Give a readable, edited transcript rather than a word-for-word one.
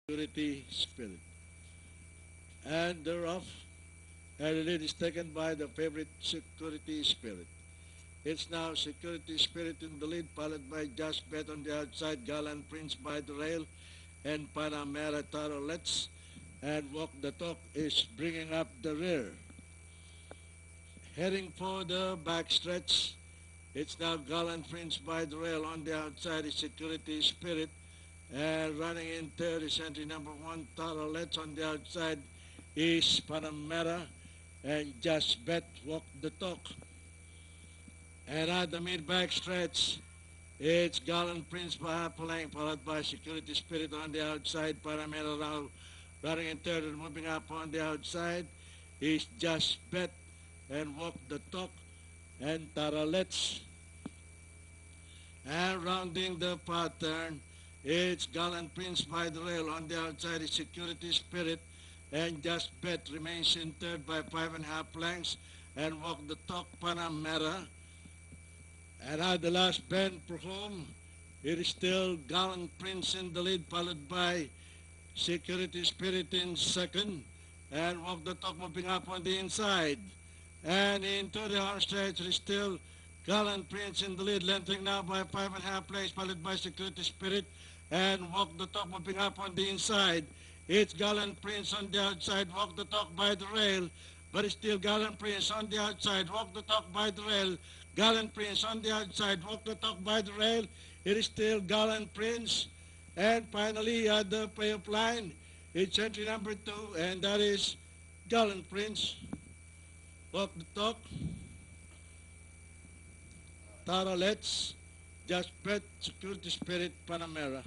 Security Spirit. And they're off. And the lead is taken by the favorite Security Spirit. It's now Security Spirit in the lead, followed by Just Bet on the outside, Gallant Prince by the rail, and Panamera Tarolets. And Walk the Talk is bringing up the rear. Heading for the backstretch, it's now Gallant Prince by the rail. On the outside is Security Spirit. And running in third is entry number 1, Tarolets. On the outside is Panamera. And Just Bet, Walk the Talk. And at the mid-back stretch, it's Gallant Prince by half length, followed by Security Spirit on the outside. Panamera now running in third and moving up on the outside is Just Bet and Walk the Talk and Tarolets. And rounding the pattern, it's Gallant Prince by the rail. On the outside is Security Spirit, and Just Bet remains in third by 5.5 lengths, and Walk the Talk, Panamera. And at the last bend for home, it is still Gallant Prince in the lead, followed by Security Spirit in second, and Walk the Talk moving up on the inside. And into the home stretch, it is still Gallant Prince in the lead, lengthening now by 5.5 lengths, followed by Security Spirit, and Walk the Talk moving up on the inside. It's Gallant Prince on the outside, Walk the Talk by the rail, but it's still Gallant Prince on the outside, Walk the Talk by the rail. Gallant Prince on the outside, Walk the Talk by the rail. It is still Gallant Prince. And finally, at the payoff line, it's entry number 2, and that is Gallant Prince. Walk the Talk. Tarolets, Just Bet, Security Spirit, Panamera.